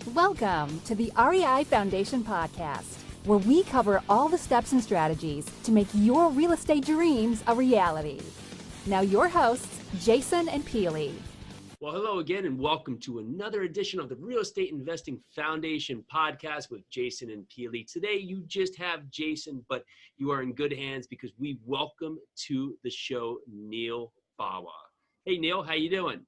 Welcome to the REI Foundation Podcast, where we cover all the steps and strategies to make your real estate dreams a reality. Now your hosts, Jason and Peely. Well, hello again, and welcome to another edition of the Real Estate Investing Foundation Podcast with Jason and Peely. Today, you just have Jason, but you are in good hands because we welcome to the show Neal Bawa. Hey, Neal, how you doing?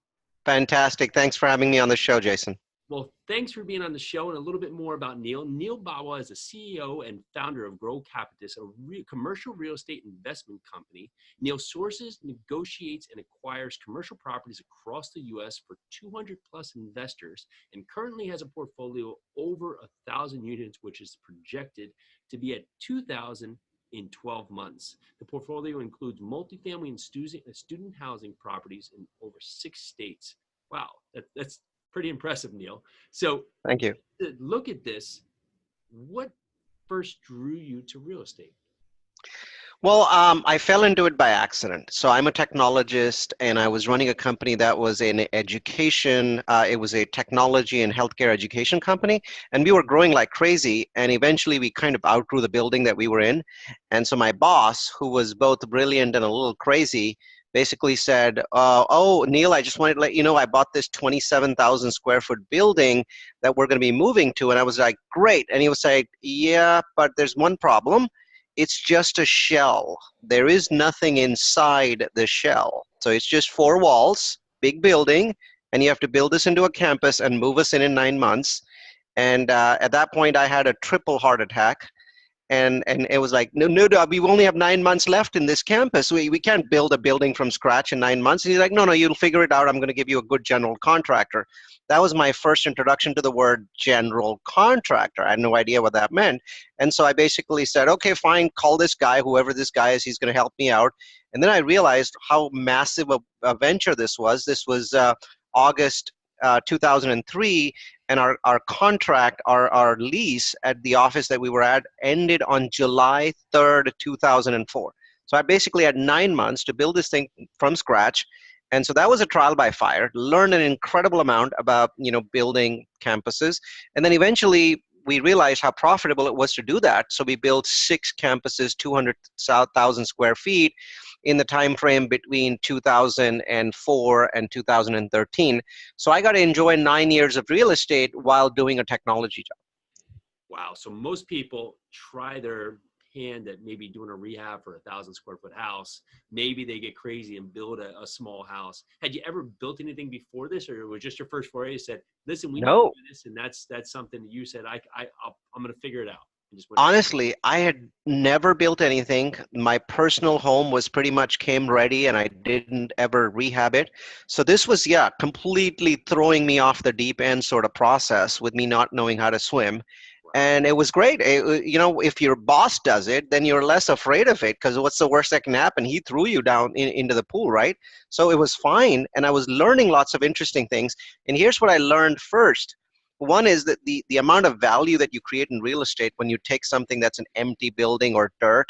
Fantastic. Thanks for having me on the show, Jason. Well, thanks for being on the show, and a little bit more about Neal. Neal Bawa is a CEO and founder of Grow Capitus, a commercial real estate investment company. Neal sources, negotiates, and acquires commercial properties across the U.S. for 200 plus investors, and currently has a portfolio over 1,000 units, which is projected to be at 2,000 in 12 months. The portfolio includes multifamily and student housing properties in over 6 states. Wow, that's pretty impressive, Neal. So thank you. To look at this, what first drew you to real estate? Well, I fell into it by accident. So I'm a technologist, and I was running a company that was in education. It was a technology and healthcare education company, and we were growing like crazy. And eventually we kind of outgrew the building that we were in. And so my boss, who was both brilliant and a little crazy, basically said, oh, Neal, I just wanted to let you know I bought this 27,000 square foot building that we're going to be moving to. And I was like, great. And he was like, yeah, but there's one problem. It's just a shell. There is nothing inside the shell. So it's just 4 walls, big building, and you have to build this into a campus and move us in 9 months. And at that point, I had a triple heart attack. And it was like, no, we only have 9 months left in this campus. We can't build a building from scratch in 9 months. And he's like, no, you'll figure it out. I'm going to give you a good general contractor. That was my first introduction to the word general contractor. I had no idea what that meant. And so I basically said, okay, fine, call this guy, whoever this guy is, he's going to help me out. And then I realized how massive a venture this was. This was August 2003. And our contract, our lease at the office that we were at ended on July 3rd, 2004. So I basically had 9 months to build this thing from scratch. And so that was a trial by fire, learned an incredible amount about, building campuses. And then eventually we realized how profitable it was to do that. So we built 6 campuses, 200,000 square feet in the time frame between 2004 and 2013. So I got to enjoy 9 years of real estate while doing a technology job. Wow. So most people try their hand at maybe doing a rehab for 1,000 square foot house. Maybe they get crazy and build a small house. Had you ever built anything before this, or it was just your first foray? You said, listen, we need to do this, and that's something that you said, I'm going to figure it out. Honestly, I had never built anything. My personal home was pretty much came ready, and I didn't ever rehab it. So this was, completely throwing me off the deep end sort of process with me not knowing how to swim. And it was great. If your boss does it, then you're less afraid of it, because what's the worst that can happen? He threw you down into the pool, right? So it was fine. And I was learning lots of interesting things. And here's what I learned first. One is that the amount of value that you create in real estate when you take something that's an empty building or dirt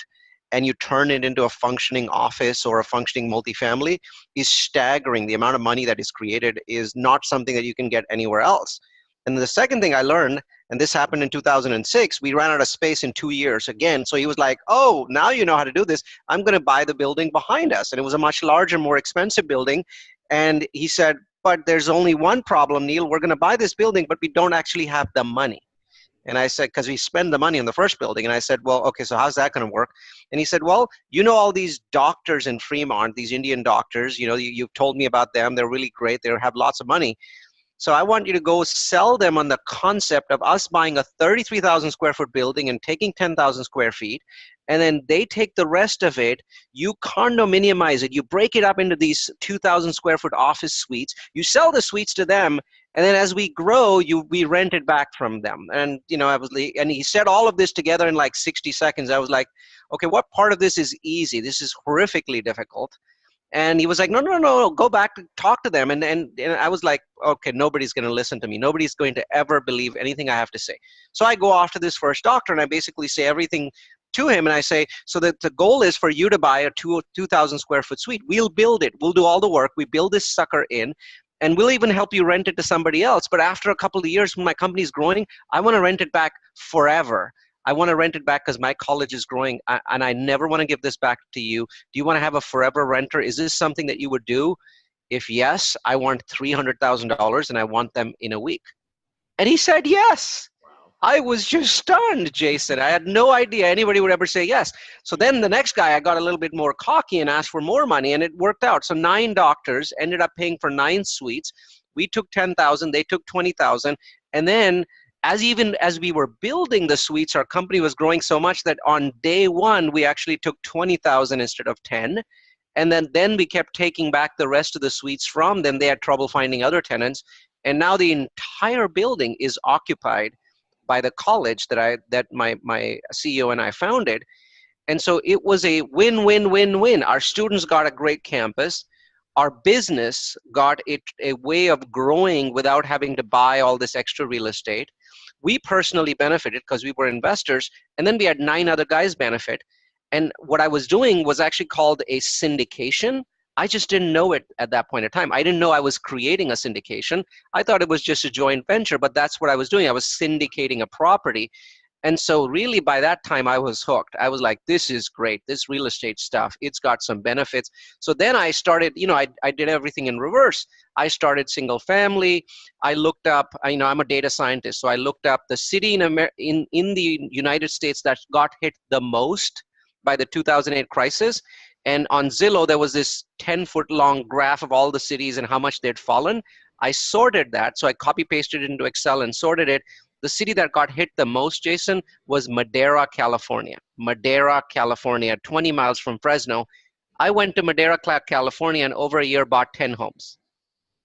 and you turn it into a functioning office or a functioning multifamily is staggering. The amount of money that is created is not something that you can get anywhere else. And the second thing I learned, and this happened in 2006, we ran out of space in 2 years again. So he was like, oh, now you know how to do this. I'm going to buy the building behind us. And it was a much larger, more expensive building. And he said, but there's only one problem, Neal. We're going to buy this building, but we don't actually have the money. And I said, because we spend the money on the first building. And I said, well, okay, so how's that going to work? And he said, well, all these doctors in Fremont, these Indian doctors, you've told me about them. They're really great. They have lots of money. So I want you to go sell them on the concept of us buying a 33,000 square foot building and taking 10,000 square feet. And then they take the rest of it, you condominiumize it, you break it up into these 2,000 square foot office suites, you sell the suites to them, and then as we grow, we rent it back from them. And and he said all of this together in like 60 seconds. I was like, okay, what part of this is easy? This is horrifically difficult. And he was like, no, go back and talk to them. And I was like, okay, nobody's going to listen to me. Nobody's going to ever believe anything I have to say. So I go off to this first doctor and I basically say everything to him. And I say, so that the goal is for you to buy a 2,000 square foot suite. We'll build it. We'll do all the work. We build this sucker in. and we'll even help you rent it to somebody else. But after a couple of years, when my company's growing, I want to rent it back forever. I want to rent it back because my college is growing, and I never want to give this back to you. Do you want to have a forever renter? Is this something that you would do? If yes, I want $300,000 and I want them in a week. And he said yes. I was just stunned, Jason. I had no idea anybody would ever say yes. So then the next guy, I got a little bit more cocky and asked for more money, and it worked out. So 9 doctors ended up paying for 9 suites. We took 10,000, they took 20,000. And then as we were building the suites, our company was growing so much that on day 1, we actually took 20,000 instead of 10. And then we kept taking back the rest of the suites from them. They had trouble finding other tenants. And now the entire building is occupied by the college that my CEO and I founded. And so it was a win-win-win-win. Our students got a great campus. Our business got a way of growing without having to buy all this extra real estate. We personally benefited because we were investors, and then we had 9 other guys benefit. And what I was doing was actually called a syndication. I just didn't know it at that point in time. I didn't know I was creating a syndication. I thought it was just a joint venture, but that's what I was doing. I was syndicating a property. And so really by that time I was hooked. I was like, this is great. This real estate stuff, it's got some benefits. So then I started, I did everything in reverse. I started single family. I looked up, I'm a data scientist. So I looked up the city in the United States that got hit the most by the 2008 crisis. And on Zillow, there was this 10-foot long graph of all the cities and how much they'd fallen. I sorted that. So I copy pasted it into Excel and sorted it. The city that got hit the most, Jason, was Madera, California. Madera, California, 20 miles from Fresno. I went to Madera, California, and over a year bought 10 homes.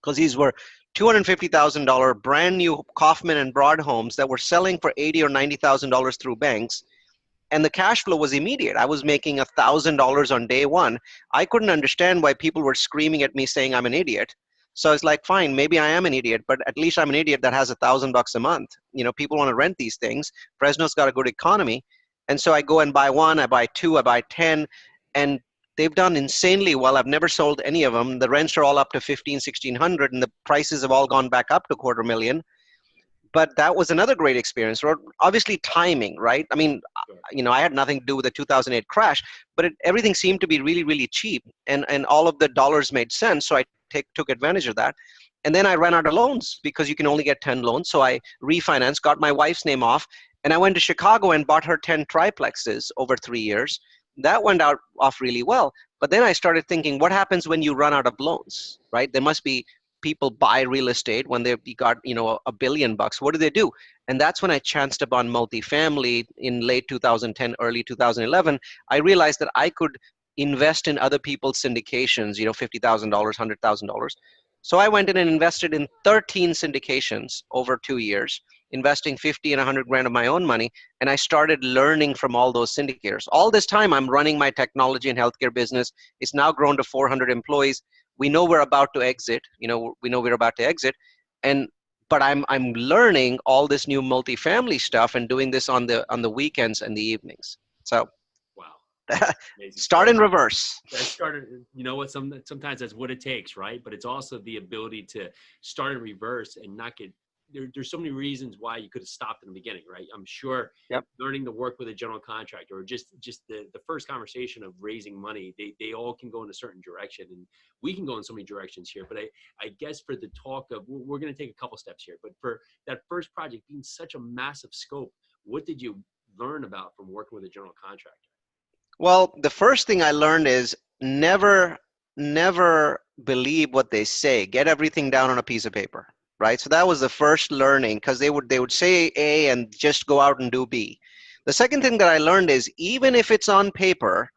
Because these were $250,000 brand new Kaufman and Broad homes that were selling for $80,000 or $90,000 through banks. And the cash flow was immediate. I was making $1,000 on day 1. I couldn't understand why people were screaming at me saying I'm an idiot. So it's like, fine, maybe I am an idiot, but at least I'm an idiot that has $1,000 a month. People want to rent these things. Fresno's got a good economy. And so I go and buy 1, I buy 2, I buy 10, and they've done insanely well. I've never sold any of them. The rents are all up to $1,500, $1,600, and the prices have all gone back up to $250,000. But that was another great experience. Obviously timing, right? I mean, I had nothing to do with the 2008 crash, but everything seemed to be really, really cheap, and all of the dollars made sense. So I took advantage of that. And then I ran out of loans because you can only get 10 loans. So I refinanced, got my wife's name off, and I went to Chicago and bought her 10 triplexes over 3 years. That went off really well. But then I started thinking, what happens when you run out of loans, right? There must be people buy real estate when they got $1 billion. What do they do? And that's when I chanced upon multifamily in late 2010, early 2011. I realized that I could invest in other people's syndications, $50,000, $100,000. So I went in and invested in 13 syndications over 2 years, investing 50 and 100 grand of my own money. And I started learning from all those syndicators. All this time I'm running my technology and healthcare business. It's now grown to 400 employees. We know we're about to exit, but I'm learning all this new multifamily stuff and doing this on the weekends and the evenings. So wow. Start in reverse. Sometimes that's what it takes, right? But it's also the ability to start in reverse and not get there's so many reasons why you could have stopped in the beginning, right? I'm sure learning to work with a general contractor or just the first conversation of raising money, they all can go in a certain direction, and we can go in so many directions here. But I guess for the talk of, we're going to take a couple steps here, but for that first project being such a massive scope, what did you learn about from working with a general contractor? Well, the first thing I learned is never believe what they say. Get everything down on a piece of paper. Right, so that was the first learning, because they would say A and just go out and do B. The second thing that I learned is, even if it's on paper,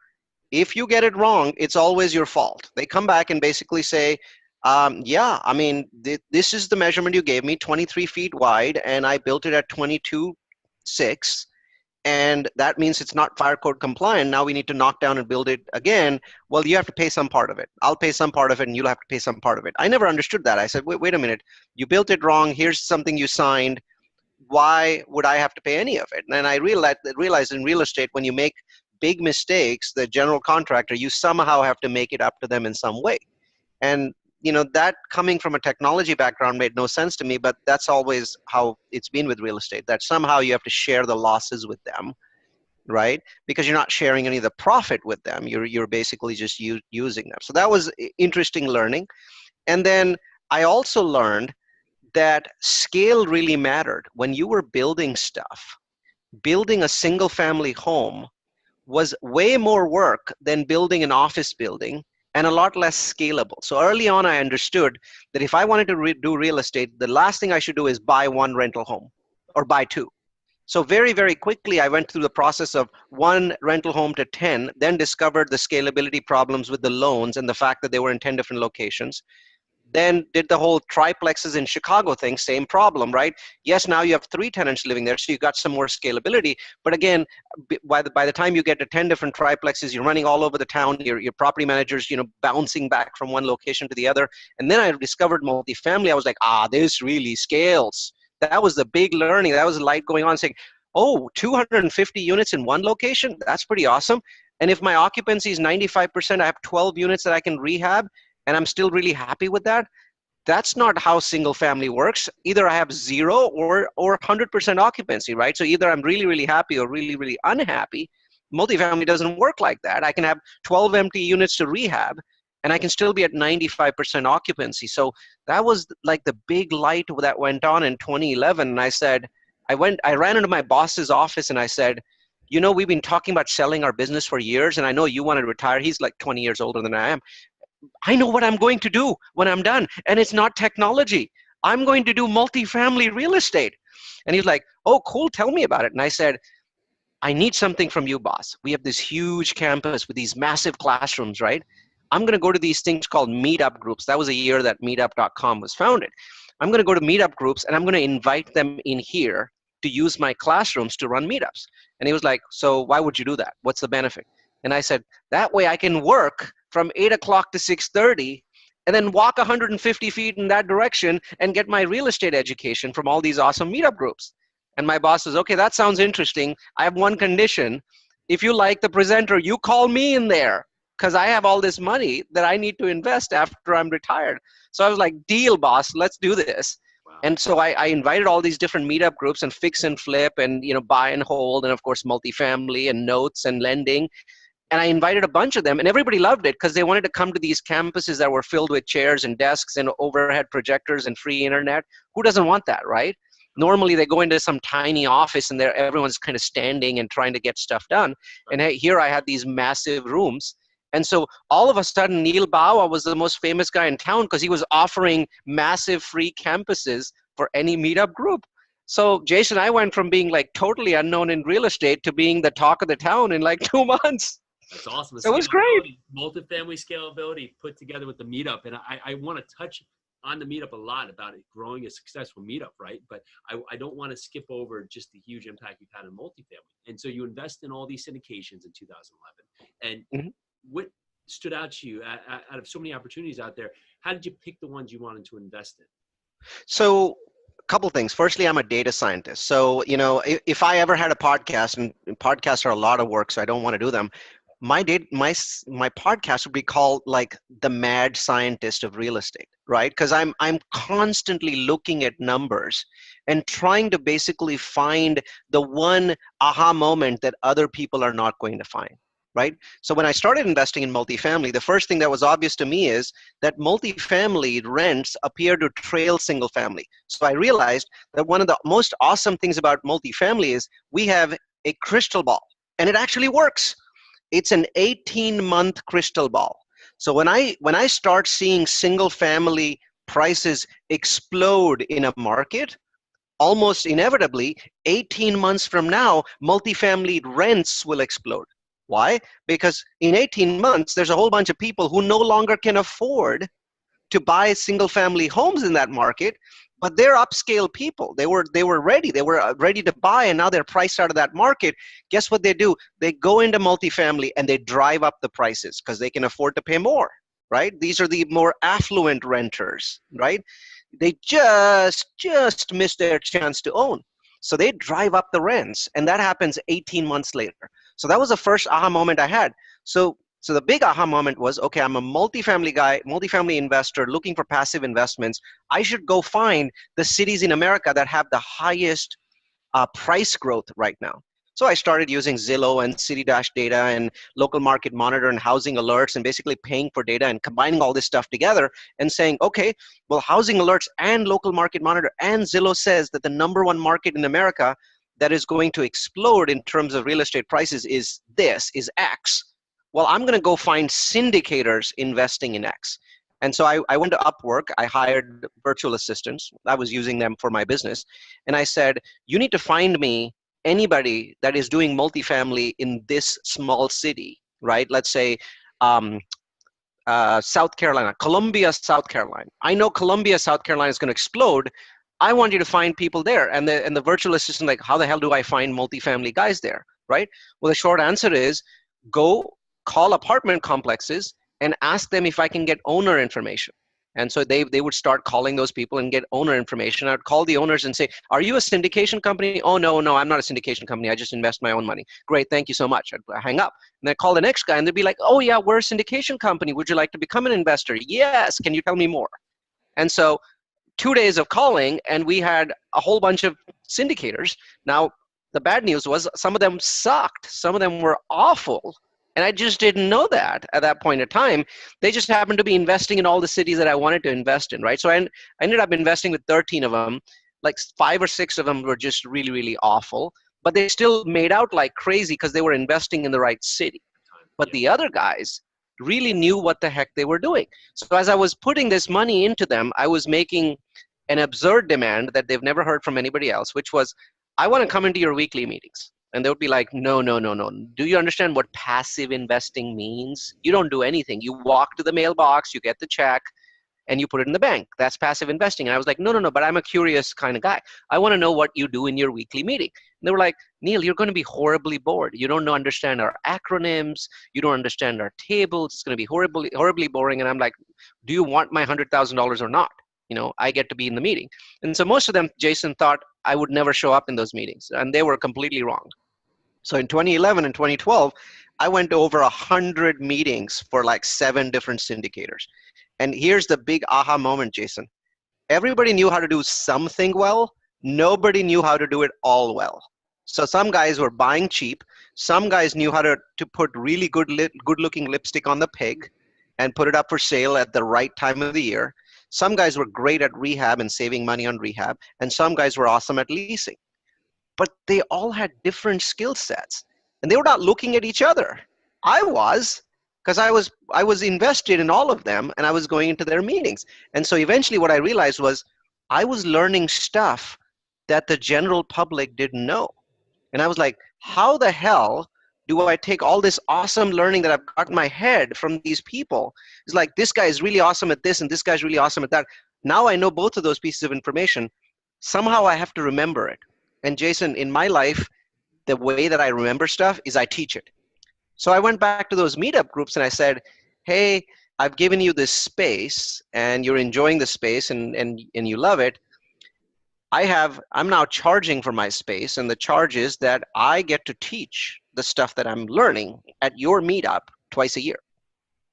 if you get it wrong, it's always your fault. They come back and basically say, this is the measurement you gave me, 23 feet wide, and I built it at 22.6. And that means it's not fire code compliant. Now we need to knock down and build it again. Well, you have to pay some part of it. I'll pay some part of it, and you'll have to pay some part of it. I never understood that. I said, wait a minute. You built it wrong. Here's something you signed. Why would I have to pay any of it? And I realized in real estate, when you make big mistakes, the general contractor, you somehow have to make it up to them in some way. And that coming from a technology background made no sense to me, but that's always how it's been with real estate, that somehow you have to share the losses with them, right? Because you're not sharing any of the profit with them. You're basically just using them. So that was interesting learning. And then I also learned that scale really mattered. When you were building stuff, building a single family home was way more work than building an office building and a lot less scalable. So early on, I understood that if I wanted to do real estate, the last thing I should do is buy one rental home or buy two. So very, very quickly, I went through the process of one rental home to 10, then discovered the scalability problems with the loans and the fact that they were in 10 different locations. Then did the whole triplexes in Chicago thing, same problem, right? Yes, now you have 3 tenants living there, so you got some more scalability. But again, by the time you get to 10 different triplexes, you're running all over the town, your property managers, bouncing back from one location to the other. And then I discovered multifamily. I was like, this really scales. That was the big learning. That was the light going on saying, 250 units in one location? That's pretty awesome. And if my occupancy is 95%, I have 12 units that I can rehab, and I'm still really happy with that. That's not how single family works. Either I have 0 or 100% occupancy, right? So either I'm really, really happy or really, really unhappy. Multifamily doesn't work like that. I can have 12 empty units to rehab, and I can still be at 95% occupancy. So that was like the big light that went on in 2011. And I said, I ran into my boss's office and I said, we've been talking about selling our business for years, and I know you want to retire. He's like 20 years older than I am. I know what I'm going to do when I'm done, and it's not technology. I'm going to do multifamily real estate. And he's like, oh, cool, tell me about it. And I said, I need something from you, boss. We have this huge campus with these massive classrooms, right? I'm going to go to these things called meetup groups. That was a year that meetup.com was founded. I'm going to go to meetup groups, and I'm going to invite them in here to use my classrooms to run meetups. And he was like, so why would you do that? What's the benefit? And I said, that way I can work from 8 o'clock to 6:30 and then walk 150 feet in that direction and get my real estate education from all these awesome meetup groups. And my boss says, okay, that sounds interesting. I have one condition. If you like the presenter, you call me in there, because I have all this money that I need to invest after I'm retired. So I was like, deal, boss, let's do this. Wow. And so I invited all these different meetup groups and fix and flip and buy and hold, and of course multifamily and notes and lending. And I invited a bunch of them, and everybody loved it because they wanted to come to these campuses that were filled with chairs and desks and overhead projectors and free internet. Who doesn't want that, right? Normally they go into some tiny office and everyone's kind of standing and trying to get stuff done. And here I had these massive rooms. And so all of a sudden, Neal Bawa was the most famous guy in town because he was offering massive free campuses for any meetup group. So Jason, I went from being like totally unknown in real estate to being the talk of the town in like 2 months. That's awesome. It was great. Multifamily scalability put together with the meetup. And I want to touch on the meetup a lot about it growing a successful meetup, right? But I don't want to skip over just the huge impact you've had in multifamily. And so you invest in all these syndications in 2011. And what stood out to you out of so many opportunities out there? How did you pick the ones you wanted to invest in? So a couple things. Firstly, I'm a data scientist. So, if I ever had a podcast, and podcasts are a lot of work, so I don't want to do them. My podcast would be called like the mad scientist of real estate, right? Because I'm constantly looking at numbers and trying to basically find the one aha moment that other people are not going to find, right? So when I started investing in multifamily, the first thing that was obvious to me is that multifamily rents appear to trail single family. So I realized that one of the most awesome things about multifamily is we have a crystal ball, and it actually works. It's an 18-month crystal ball. So when I start seeing single family prices explode in a market, almost inevitably, 18 months from now, multifamily rents will explode. Why? Because in 18 months, there's a whole bunch of people who no longer can afford to buy single family homes in that market, but they're upscale people. They were ready. They were ready to buy, and now they're priced out of that market. Guess what they do? They go into multifamily and they drive up the prices because they can afford to pay more, right? These are the more affluent renters, right? They just miss their chance to own. So they drive up the rents, and that happens 18 months later. So that was the first aha moment I had. So So the big aha moment was, okay, I'm a multifamily guy, multifamily investor looking for passive investments. I should go find the cities in America that have the highest price growth right now. So I started using Zillow and City Dash data and local market monitor and housing alerts and basically paying for data and combining all this stuff together and saying, okay, well, housing alerts and local market monitor and Zillow says that the number one market in America that is going to explode in terms of real estate prices is X. Well, I'm going to go find syndicators investing in X. And so I went to Upwork. I hired virtual assistants. I was using them for my business. And I said, you need to find me anybody that is doing multifamily in this small city, right? Let's say South Carolina, Columbia, South Carolina. I know Columbia, South Carolina is going to explode. I want you to find people there. And the virtual assistant, like, how the hell do I find multifamily guys there, right? Well, the short answer is go call apartment complexes and ask them if I can get owner information. And so they would start calling those people and get owner information. I'd call the owners and say, are you a syndication company? Oh, no, I'm not a syndication company. I just invest my own money. Great, thank you so much. I'd hang up. And I'd call the next guy and they'd be like, oh yeah, we're a syndication company. Would you like to become an investor? Yes, can you tell me more? And so 2 days of calling and we had a whole bunch of syndicators. Now, the bad news was some of them sucked. Some of them were awful. And I just didn't know that at that point in time. They just happened to be investing in all the cities that I wanted to invest in, right? So I ended up investing with 13 of them. Like 5 or 6 of them were just really, really awful. But they still made out like crazy because they were investing in the right city. But the other guys really knew what the heck they were doing. So as I was putting this money into them, I was making an absurd demand that they've never heard from anybody else, which was, I want to come into your weekly meetings. And they would be like, no. Do you understand what passive investing means? You don't do anything. You walk to the mailbox, you get the check, and you put it in the bank. That's passive investing. And I was like, no, but I'm a curious kind of guy. I want to know what you do in your weekly meeting. And they were like, Neal, you're going to be horribly bored. You don't understand our acronyms. You don't understand our tables. It's going to be horribly boring. And I'm like, do you want my $100,000 or not? You know, I get to be in the meeting. And so most of them, Jason, thought I would never show up in those meetings. And they were completely wrong. So in 2011 and 2012, I went to over 100 meetings for like 7 different syndicators. And here's the big aha moment, Jason. Everybody knew how to do something well. Nobody knew how to do it all well. So some guys were buying cheap. Some guys knew how to put really good-looking lipstick on the pig and put it up for sale at the right time of the year. Some guys were great at rehab and saving money on rehab. And some guys were awesome at leasing. But they all had different skill sets. And they were not looking at each other. I was, because I was invested in all of them and I was going into their meetings. And so eventually what I realized was I was learning stuff that the general public didn't know. And I was like, how the hell do I take all this awesome learning that I've got in my head from these people? It's like, this guy is really awesome at this and this guy's really awesome at that. Now I know both of those pieces of information. Somehow I have to remember it. And Jason, in my life, the way that I remember stuff is I teach it. So I went back to those meetup groups and I said, hey, I've given you this space and you're enjoying the space and you love it. I'm now charging for my space, and the charge is that I get to teach the stuff that I'm learning at your meetup twice a year.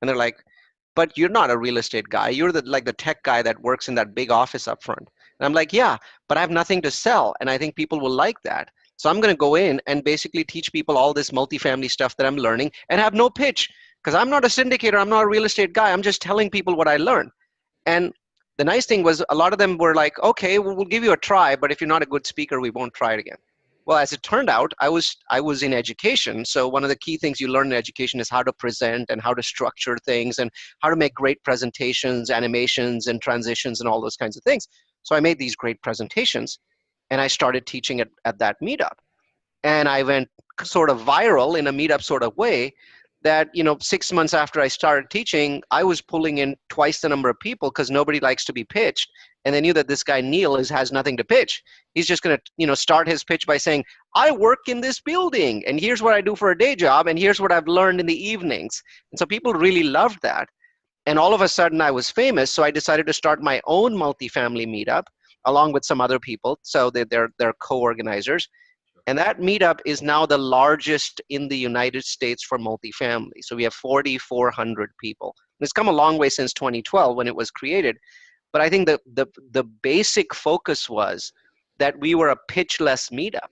And they're like, but you're not a real estate guy. You're the tech guy that works in that big office up front. And I'm like, yeah, but I have nothing to sell. And I think people will like that. So I'm going to go in and basically teach people all this multifamily stuff that I'm learning and have no pitch, because I'm not a syndicator. I'm not a real estate guy. I'm just telling people what I learned. And the nice thing was a lot of them were like, okay, well, we'll give you a try, but if you're not a good speaker, we won't try it again. Well, as it turned out, I was in education. So one of the key things you learn in education is how to present and how to structure things and how to make great presentations, animations, and transitions and all those kinds of things. So I made these great presentations and I started teaching it at that meetup. And I went sort of viral in a meetup sort of way that, 6 months after I started teaching, I was pulling in twice the number of people because nobody likes to be pitched. And they knew that this guy, Neal, has nothing to pitch. He's just going to, start his pitch by saying, I work in this building and here's what I do for a day job and here's what I've learned in the evenings. And so people really loved that. And all of a sudden I was famous. So I decided to start my own multifamily meetup along with some other people. So they're co-organizers. And that meetup is now the largest in the United States for multifamily. So we have 4,400 people. It's come a long way since 2012 when it was created. But I think the basic focus was that we were a pitchless meetup.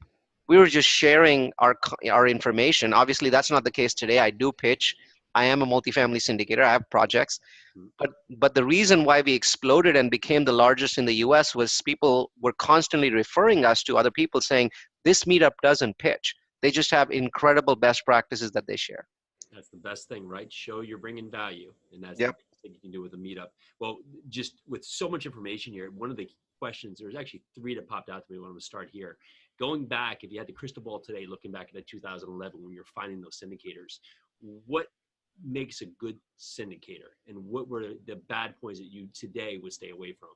We were just sharing our information. Obviously, that's not the case today. I do pitch. I am a multifamily syndicator. I have projects. But the reason why we exploded and became the largest in the US was people were constantly referring us to other people saying, this meetup doesn't pitch. They just have incredible best practices that they share. That's the best thing, right? Show you're bringing value. And that's Yep. the best thing you can do with a meetup. Well, just with so much information here, one of the questions, there's actually three that popped out to me when I'm going to start here. Going back, if you had the crystal ball today, looking back at 2011, when you're finding those syndicators, what makes a good syndicator, and what were the bad points that you today would stay away from?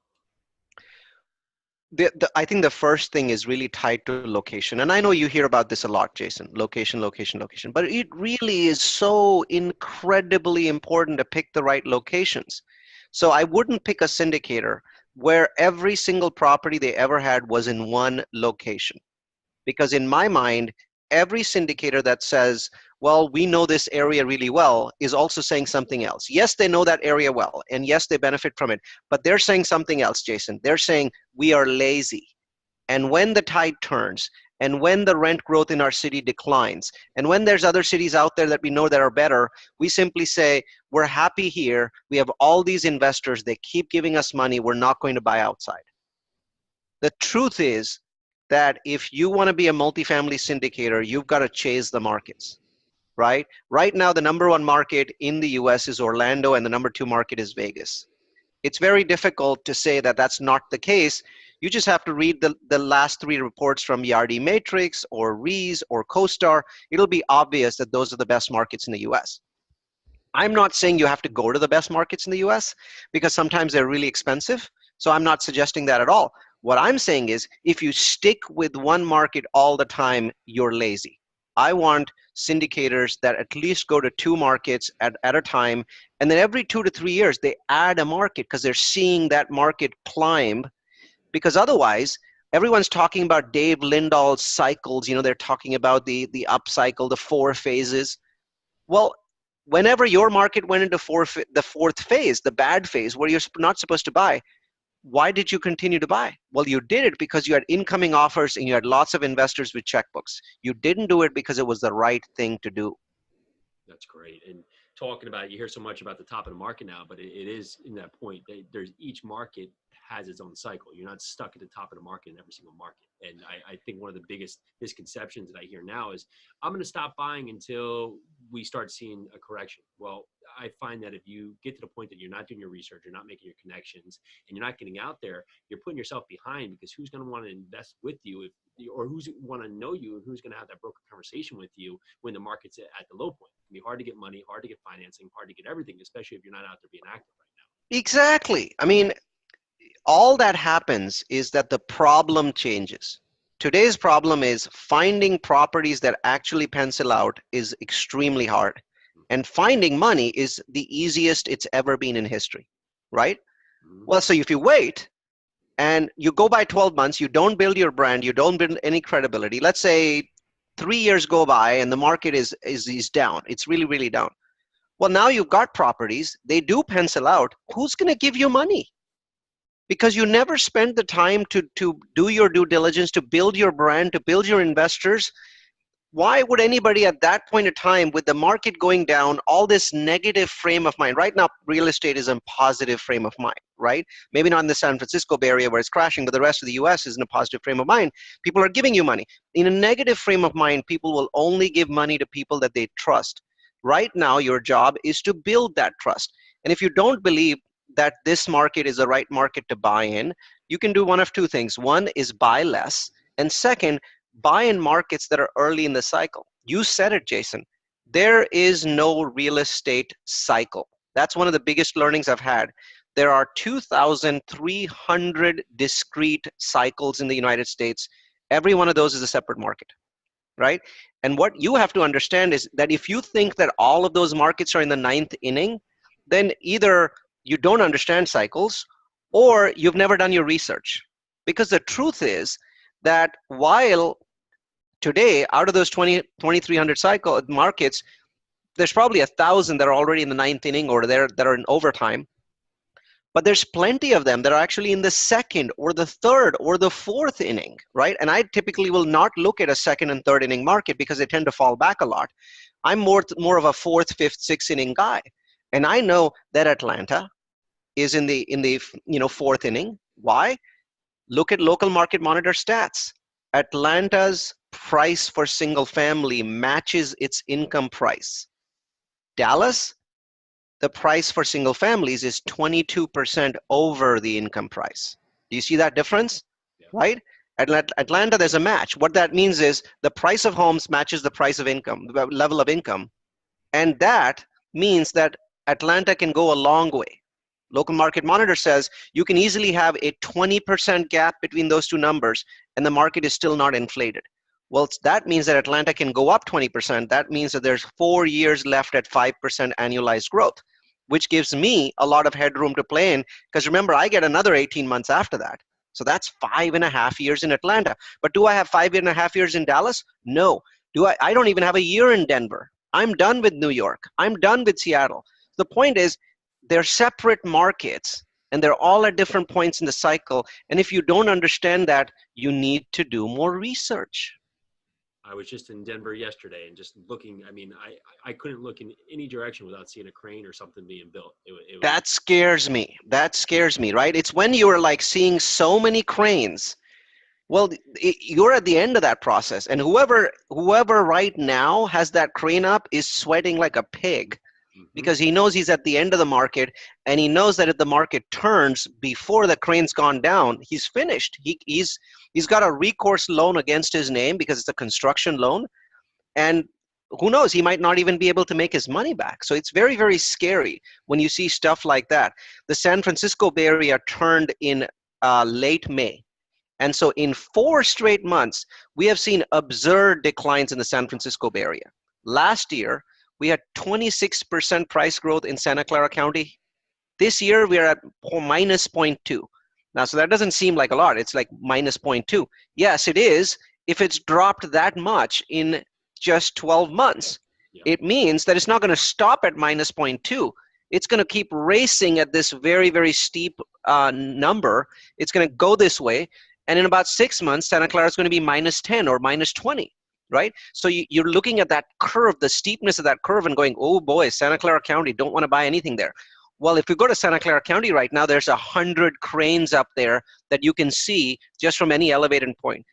I think the first thing is really tied to location. And I know you hear about this a lot, Jason, location, location, location. But it really is so incredibly important to pick the right locations. So I wouldn't pick a syndicator where every single property they ever had was in one location. Because in my mind, every syndicator that says, well, we know this area really well, is also saying something else. Yes, they know that area well, and yes, they benefit from it, but they're saying something else, Jason. They're saying we are lazy. And when the tide turns, and when the rent growth in our city declines, and when there's other cities out there that we know that are better, we simply say, we're happy here. We have all these investors. They keep giving us money. We're not going to buy outside. The truth is that if you want to be a multifamily syndicator, you've got to chase the markets. Right? Right now, the number one market in the US is Orlando, and the number two market is Vegas. It's very difficult to say that that's not the case. You just have to read the last three reports from Yardi Matrix or Rees or CoStar. It'll be obvious that those are the best markets in the US. I'm not saying you have to go to the best markets in the US because sometimes they're really expensive. So I'm not suggesting that at all. What I'm saying is if you stick with one market all the time, you're lazy. I want syndicators that at least go to two markets at a time, and then every 2 to 3 years they add a market because they're seeing that market climb. Because otherwise, everyone's talking about Dave Lindahl's cycles. You know, they're talking about the up cycle, the 4 phases. Well, whenever your market went into the fourth phase, the bad phase, where you're not supposed to buy, why did you continue to buy? Well, you did it because you had incoming offers and you had lots of investors with checkbooks. You didn't do it because it was the right thing to do. That's great. And talking about it, you hear so much about the top of the market now, but it is in that point that there's each market has its own cycle. You're not stuck at the top of the market in every single market. And I think one of the biggest misconceptions that I hear now is I'm going to stop buying until we start seeing a correction. Well, I find that if you get to the point that you're not doing your research, you're not making your connections, and you're not getting out there, you're putting yourself behind, because who's going to want to invest with you or who's want to know you, and who's going to have that broker conversation with you when the market's at the low point? It can be hard to get money, hard to get financing, hard to get everything, especially if you're not out there being active right now. Exactly. I mean, all that happens is that the problem changes. Today's problem is finding properties that actually pencil out is extremely hard. And finding money is the easiest it's ever been in history, right? Well, so if you wait and you go by 12 months, you don't build your brand, you don't build any credibility. Let's say 3 years go by and the market is down. It's really, really down. Well, now you've got properties. They do pencil out. Who's going to give you money? Because you never spent the time to do your due diligence, to build your brand, to build your investors. Why would anybody at that point of time, with the market going down, all this negative frame of mind? Right now, real estate is in positive frame of mind, right? Maybe not in the San Francisco Bay Area where it's crashing, but the rest of the US is in a positive frame of mind. People are giving you money. In a negative frame of mind, people will only give money to people that they trust. Right now, your job is to build that trust. And if you don't believe that this market is the right market to buy in, you can do one of two things. One is buy less, and second, buy in markets that are early in the cycle. You said it, Jason. There is no real estate cycle. That's one of the biggest learnings I've had. There are 2,300 discrete cycles in the United States. Every one of those is a separate market, right? And what you have to understand is that if you think that all of those markets are in the 9th inning, then either you don't understand cycles or you've never done your research. Because the truth is that while Today, out of those 2,300 cycle markets, there's probably 1,000 that are already in the ninth inning or that are in overtime. But there's plenty of them that are actually in the second or the third or the fourth inning, right? And I typically will not look at a second and third inning market because they tend to fall back a lot. I'm more of a fourth, fifth, sixth inning guy. And I know that Atlanta is in the fourth inning. Why? Look at local market monitor stats. Atlanta's price for single family matches its income price. Dallas, the price for single families is 22% over the income price. Do you see that difference? Yeah. Right? Atlanta, there's a match. What that means is the price of homes matches the price of income, the level of income. And that means that Atlanta can go a long way. Local Market Monitor says you can easily have a 20% gap between those two numbers and the market is still not inflated. Well, that means that Atlanta can go up 20%. That means that there's 4 years left at 5% annualized growth, which gives me a lot of headroom to play in. Because remember, I get another 18 months after that. So that's 5.5 years in Atlanta. But do I have 5.5 years in Dallas? No. I don't even have a year in Denver. I'm done with New York. I'm done with Seattle. The point is, they're separate markets and they're all at different points in the cycle. And if you don't understand that, you need to do more research. I was just in Denver yesterday and just looking. I mean, I couldn't look in any direction without seeing a crane or something being built. That scares me. That scares me, right? It's when you're like seeing so many cranes. Well, you're at the end of that process. And whoever right now has that crane up is sweating like a pig because he knows he's at the end of the market and he knows that if the market turns before the crane's gone down, he's finished. He's got a recourse loan against his name because it's a construction loan. And who knows, he might not even be able to make his money back. So it's very, very scary when you see stuff like that. The San Francisco Bay Area turned in late May. And so in 4 straight months, we have seen absurd declines in the San Francisco Bay Area. Last year, we had 26% price growth in Santa Clara County. This year, we are at minus 0.2. Now, so that doesn't seem like a lot. It's like minus 0.2. Yes, it is. If it's dropped that much in just 12 months, it means that it's not going to stop at minus 0.2. It's going to keep racing at this very, very steep number. It's going to go this way. And in about 6 months, Santa Clara is going to be minus 10 or minus 20. Right? So you're looking at that curve, the steepness of that curve and going, oh boy, Santa Clara County, don't want to buy anything there. Well, if you go to Santa Clara County right now, there's 100 cranes up there that you can see just from any elevation point.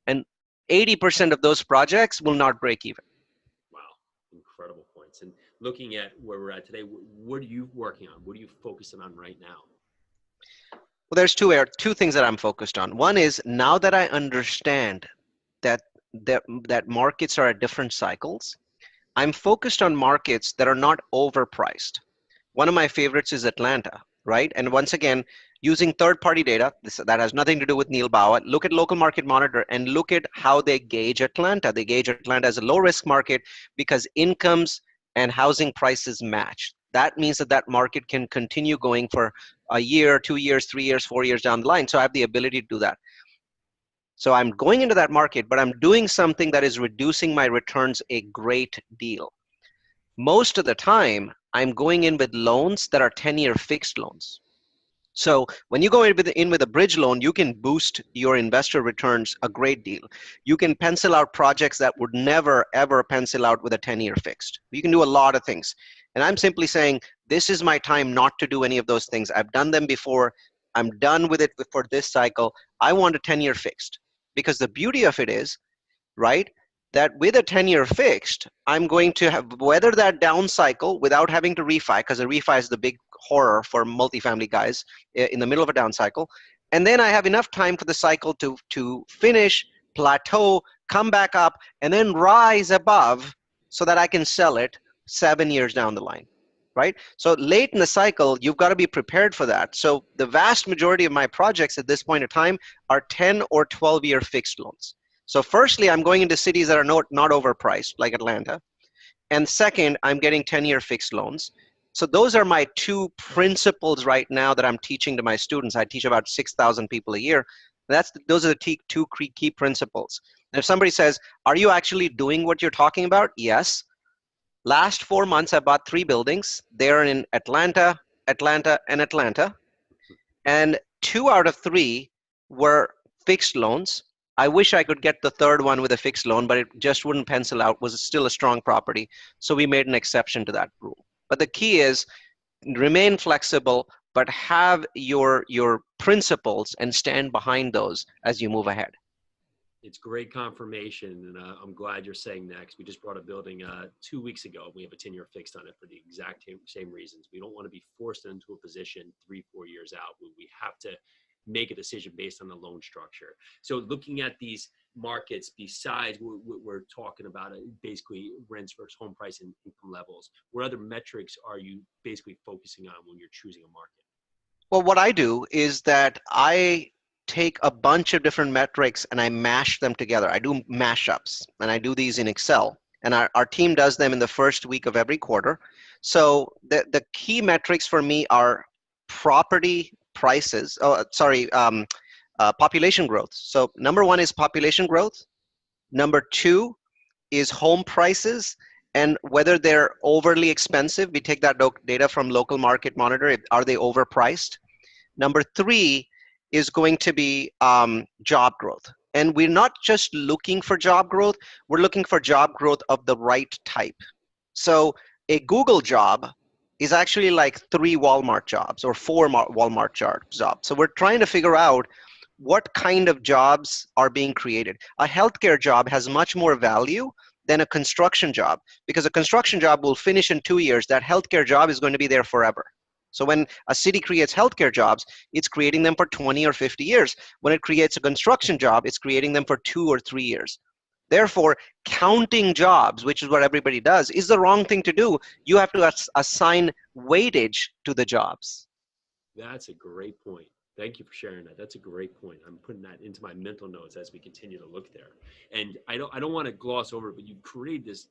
And 80% of those projects will not break even. Wow, incredible points. And looking at where we're at today, what are you working on? What are you focusing on right now? Well, there's two things that I'm focused on. One is now that I understand that markets are at different cycles, I'm focused on markets that are not overpriced. One of my favorites is Atlanta, right? And once again, using third-party data, that has nothing to do with Neal Bawa, look at Local Market Monitor and look at how they gauge Atlanta. They gauge Atlanta as a low-risk market because incomes and housing prices match. That means that market can continue going for a year, 2 years, 3 years, 4 years down the line. So I have the ability to do that. So I'm going into that market, but I'm doing something that is reducing my returns a great deal. Most of the time, I'm going in with loans that are 10-year fixed loans. So when you go in with a bridge loan, you can boost your investor returns a great deal. You can pencil out projects that would never, ever pencil out with a 10-year fixed. You can do a lot of things. And I'm simply saying, this is my time not to do any of those things. I've done them before. I'm done with it for this cycle. I want a 10-year fixed. Because the beauty of it is, right, that with a 10-year fixed, I'm going to weather that down cycle without having to refi, because the refi is the big horror for multifamily guys in the middle of a down cycle. And then I have enough time for the cycle to finish, plateau, come back up, and then rise above so that I can sell it 7 years down the line. Right? So late in the cycle, you've got to be prepared for that. So the vast majority of my projects at this point in time are 10 or 12-year fixed loans. So firstly, I'm going into cities that are not overpriced, like Atlanta. And second, I'm getting 10-year fixed loans. So those are my two principles right now that I'm teaching to my students. I teach about 6,000 people a year. Those are the two key principles. And if somebody says, are you actually doing what you're talking about? Yes. Last 4 months, I bought 3 buildings. They're in Atlanta, and Atlanta. And 2 out of 3 were fixed loans. I wish I could get the third one with a fixed loan, but it just wouldn't pencil out. Was still a strong property. So we made an exception to that rule. But the key is remain flexible, but have your principles and stand behind those as you move ahead. It's great confirmation, and I'm glad you're saying that, because we just brought a building 2 weeks ago. We have a 10-year fixed on it for the exact same reasons. We don't want to be forced into a position 3-4 years out. We have to make a decision based on the loan structure. So looking at these markets, besides what we're talking about, basically rents versus home price and income levels, what other metrics are you basically focusing on when you're choosing a market? Well, what I do is that I take a bunch of different metrics and I mash them together. I do mashups, and I do these in Excel. And our team does them in the first week of every quarter. So the key metrics for me are property prices. Population growth. So number 1 is population growth. Number 2 is home prices, and whether they're overly expensive. We take that data from Local Market Monitor. Are they overpriced? Number 3 is going to be job growth. And we're not just looking for job growth, we're looking for job growth of the right type. So a Google job is actually like 3 Walmart jobs or 4 Walmart jobs. So we're trying to figure out what kind of jobs are being created. A healthcare job has much more value than a construction job, because a construction job will finish in 2 years. That healthcare job is going to be there forever. So when a city creates healthcare jobs, it's creating them for 20 or 50 years. When it creates a construction job, it's creating them for 2 or 3 years. Therefore, counting jobs, which is what everybody does, is the wrong thing to do. You have to assign weightage to the jobs. That's a great point. Thank you for sharing that. That's a great point. I'm putting that into my mental notes as we continue to look there. And I don't want to gloss over it, but you've created this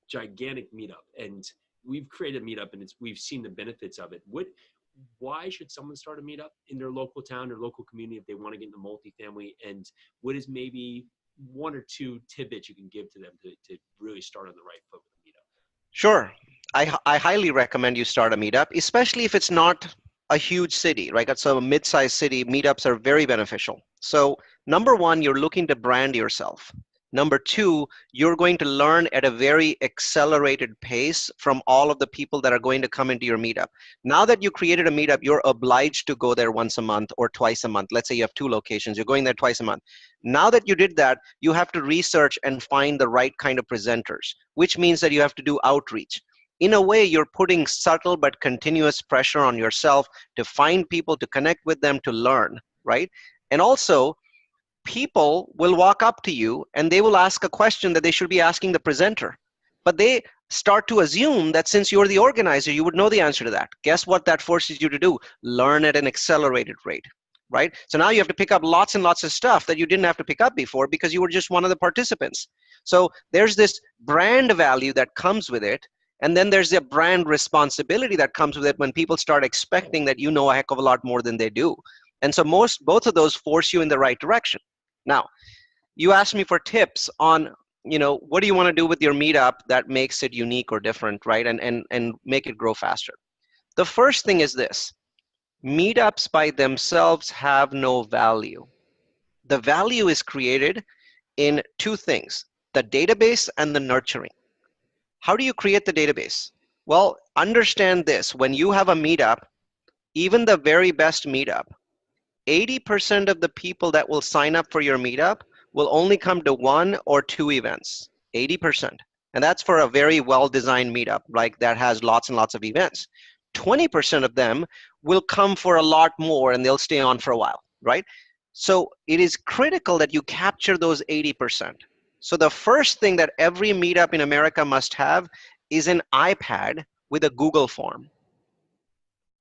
gigantic meetup, and we've created a meetup, and we've seen the benefits of it. Why should someone start a meetup in their local town or local community if they want to get into multifamily? And what is maybe 1 or 2 tidbits you can give to them to really start on the right foot with a meetup? Sure. I highly recommend you start a meetup, especially if it's not a huge city, right? So a mid-sized city, meetups are very beneficial. So number 1, you're looking to brand yourself. Number 2, you're going to learn at a very accelerated pace from all of the people that are going to come into your meetup. Now that you created a meetup, you're obliged to go there once a month or twice a month. Let's say you have 2 locations, you're going there twice a month. Now that you did that, you have to research and find the right kind of presenters, which means that you have to do outreach. In a way, you're putting subtle but continuous pressure on yourself to find people, to connect with them, to learn, right? And also, people will walk up to you and they will ask a question that they should be asking the presenter. But they start to assume that since you're the organizer, you would know the answer to that. Guess what that forces you to do? Learn at an accelerated rate, right? So now you have to pick up lots and lots of stuff that you didn't have to pick up before because you were just one of the participants. So there's this brand value that comes with it. And then there's a brand responsibility that comes with it when people start expecting that you know a heck of a lot more than they do. And so both of those force you in the right direction. Now, you asked me for tips on, what do you want to do with your meetup that makes it unique or different, right? And make it grow faster. The first thing is this: meetups by themselves have no value. The value is created in 2 things: the database and the nurturing. How do you create the database? Well, understand this: when you have a meetup, even the very best meetup, 80% of the people that will sign up for your meetup will only come to 1 or 2 events. 80%. And that's for a very well-designed meetup, like that has lots and lots of events. 20% of them will come for a lot more and they'll stay on for a while, right? So it is critical that you capture those 80%. So the first thing that every meetup in America must have is an iPad with a Google form.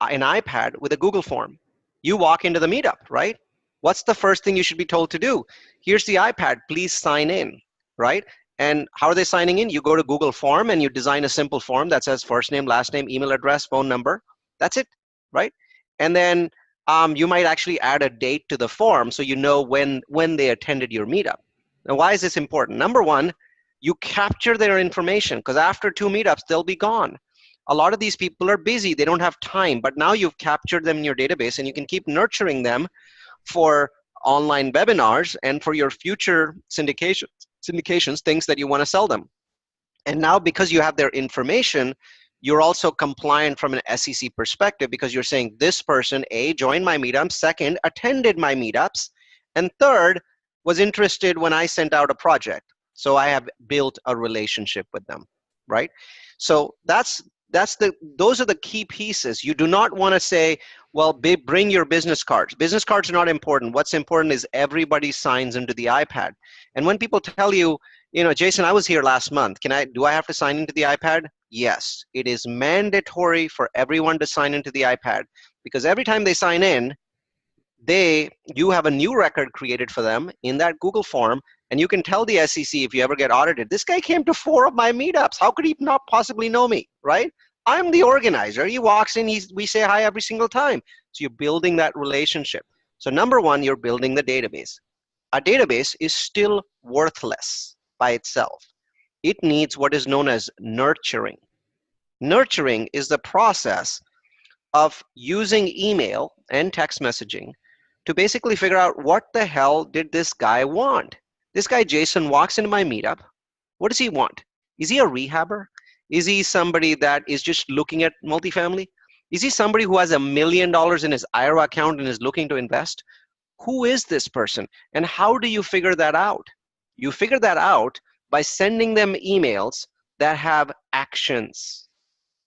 An iPad with a Google form. You walk into the meetup, right? What's the first thing you should be told to do? Here's the iPad, please sign in, right? And how are they signing in? You go to Google Form and you design a simple form that says first name, last name, email address, phone number. That's it, right? And then you might actually add a date to the form so you know when they attended your meetup. Now, why is this important? Number one, you capture their information, because after 2 meetups, they'll be gone. A lot of these people are busy. They don't have time, but now you've captured them in your database, and you can keep nurturing them for online webinars and for your future syndications, things that you want to sell them. And now, because you have their information, you're also compliant from an SEC perspective, because you're saying this person, A, joined my meetup, second, attended my meetups, and third, was interested when I sent out a project. So I have built a relationship with them, right? So those are the key pieces. You do not want to say, well, bring your business cards. Business cards are not important. What's important is everybody signs into the iPad. And when people tell you, Jason, I was here last month. Do I have to sign into the iPad? Yes, it is mandatory for everyone to sign into the iPad, because every time they sign in, you have a new record created for them in that Google form, and you can tell the SEC if you ever get audited, this guy came to 4 of my meetups. How could he not possibly know me, right? I'm the organizer. He walks in, we say hi every single time. So you're building that relationship. So number one, you're building the database. A database is still worthless by itself. It needs what is known as nurturing. Nurturing is the process of using email and text messaging to basically figure out, what the hell did this guy want? This guy, Jason, walks into my meetup. What does he want? Is he a rehabber? Is he somebody that is just looking at multifamily? Is he somebody who has $1 million in his IRA account and is looking to invest? Who is this person? And how do you figure that out? You figure that out by sending them emails that have actions.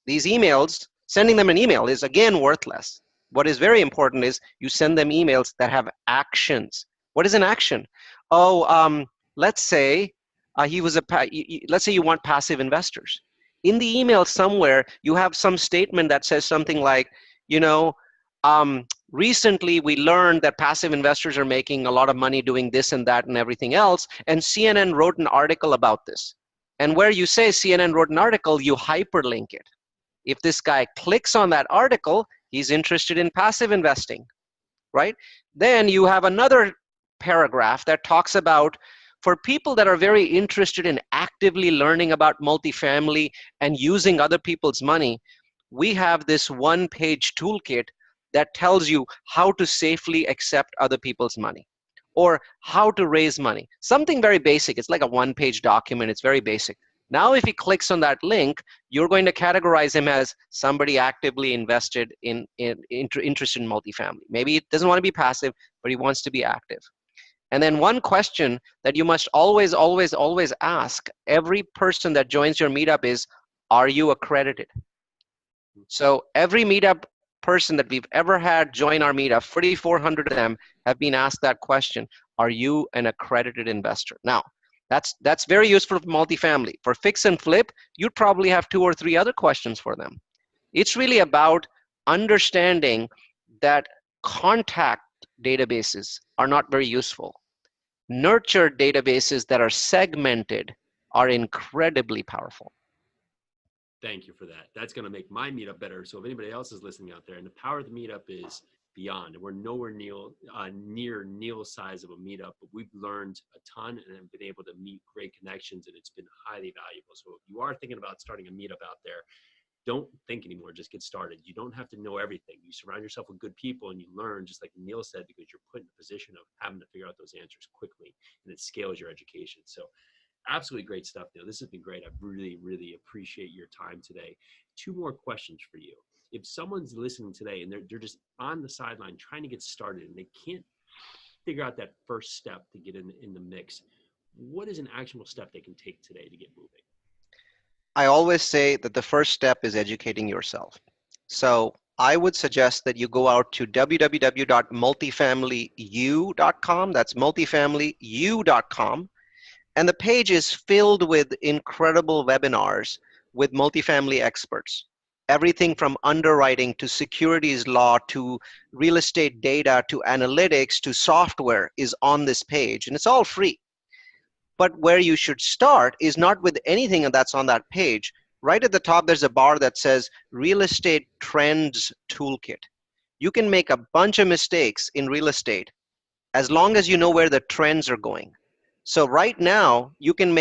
These emails, sending them an email is again worthless. What is very important is you send them emails that have actions. What is an action? Let's say let's say you want passive investors. In the email somewhere, you have some statement that says something like, recently we learned that passive investors are making a lot of money doing this and that and everything else, and CNN wrote an article about this. And where you say CNN wrote an article, you hyperlink it. If this guy clicks on that article, he's interested in passive investing, right? Then you have another paragraph that talks about, for people that are very interested in actively learning about multifamily and using other people's money, we have this one-page toolkit that tells you how to safely accept other people's money, or how to raise money. Something very basic. It's like a one-page document. It's very basic. Now, if he clicks on that link, you're going to categorize him as somebody actively interested in multifamily. Maybe he doesn't want to be passive, but he wants to be active. And then one question that you must always, always, always ask every person that joins your meetup is, are you accredited? So every meetup person that we've ever had join our meetup, 4,400 of them have been asked that question, are you an accredited investor? Now, that's very useful for multifamily. For fix and flip, you'd probably have 2 or 3 other questions for them. It's really about understanding that contact databases are not very useful. Nurtured databases that are segmented are incredibly powerful. Thank you for that. That's going to make my meetup better. So if anybody else is listening out there, and the power of the meetup is beyond, and we're nowhere near Neal's size of a meetup, but we've learned a ton and have been able to meet great connections, and it's been highly valuable. So if you are thinking about starting a meetup out there, don't think anymore, just get started. You don't have to know everything. You surround yourself with good people and you learn, just like Neal said, because you're put in a position of having to figure out those answers quickly, and it scales your education. So absolutely great stuff, Neal. This has been great. I really, really appreciate your time today. 2 more questions for you. If someone's listening today and they're just on the sideline trying to get started and they can't figure out that first step to get in the mix, what is an actionable step they can take today to get moving? I always say that the first step is educating yourself. So I would suggest that you go out to www.multifamilyu.com. That's multifamilyu.com. And the page is filled with incredible webinars with multifamily experts. Everything from underwriting to securities law to real estate data to analytics to software is on this page, and it's all free. But where you should start is not with anything that's on that page. Right at the top, there's a bar that says Real Estate Trends Toolkit. You can make a bunch of mistakes in real estate as long as you know where the trends are going. So right now, you can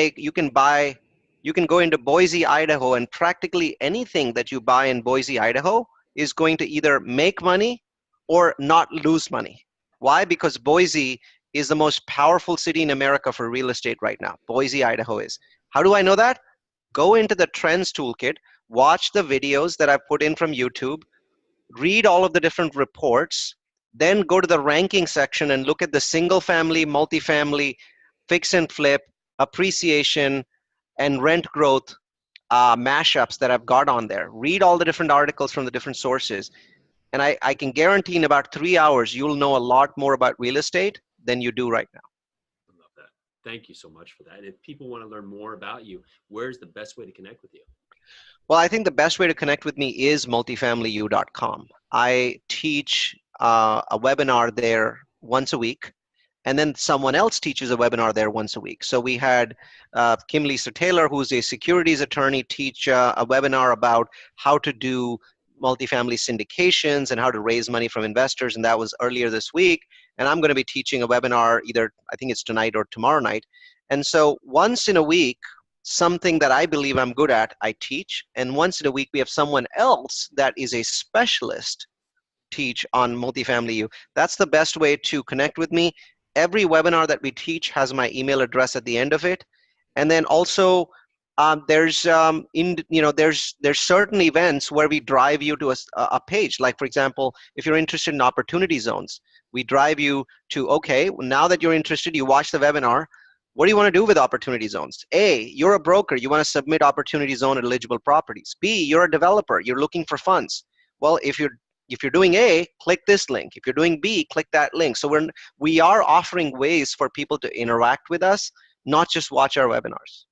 go into Boise, Idaho, and practically anything that you buy in Boise, Idaho is going to either make money or not lose money. Why? Because Boise is the most powerful city in America for real estate right now. Boise, Idaho is. How do I know that? Go into the Trends Toolkit, watch the videos that I've put in from YouTube, read all of the different reports, then go to the ranking section and look at the single family, multifamily, fix and flip, appreciation, and rent growth mashups that I've got on there. Read all the different articles from the different sources. And I can guarantee in about 3 hours, you'll know a lot more about real estate than you do right now. I love that. Thank you so much for that. If people want to learn more about you, where's the best way to connect with you? Well, I think the best way to connect with me is multifamilyu.com. I teach a webinar there once a week, and then someone else teaches a webinar there once a week. So we had Kim Lisa Taylor, who's a securities attorney, teach a webinar about how to do multifamily syndications and how to raise money from investors, and that was earlier this week. And I'm going to be teaching a webinar either, I think it's tonight or tomorrow night. And so once in a week, something that I believe I'm good at, I teach. And once in a week, we have someone else that is a specialist teach on multifamily U. That's the best way to connect with me. Every webinar that we teach has my email address at the end of it. And then also there's certain events where we drive you to a page. Like, for example, if you're interested in opportunity zones, we drive you to, okay, now that you're interested, you watch the webinar. What do you want to do with opportunity zones? A, you're a broker. You want to submit opportunity zone eligible properties. B, you're a developer. You're looking for funds. Well, if you're doing A, click this link. If you're doing B, click that link. So we are offering ways for people to interact with us, not just watch our webinars.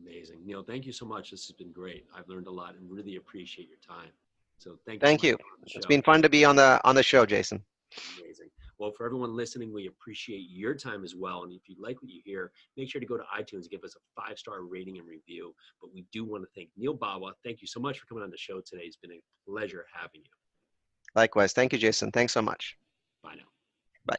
Amazing. Neal, thank you so much. This has been great. I've learned a lot and really appreciate your time. So thank you. It's been fun to be on the show, Jason. Amazing. Well, for everyone listening, we appreciate your time as well. And if you like what you hear, make sure to go to iTunes and give us a 5-star rating and review. But we do want to thank Neal Bawa. Thank you so much for coming on the show today. It's been a pleasure having you. Likewise. Thank you, Jason. Thanks so much. Bye now. Bye.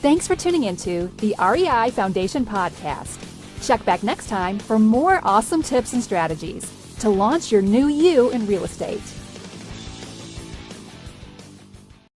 Thanks for tuning into the REI Foundation podcast. Check back next time for more awesome tips and strategies to launch your new you in real estate.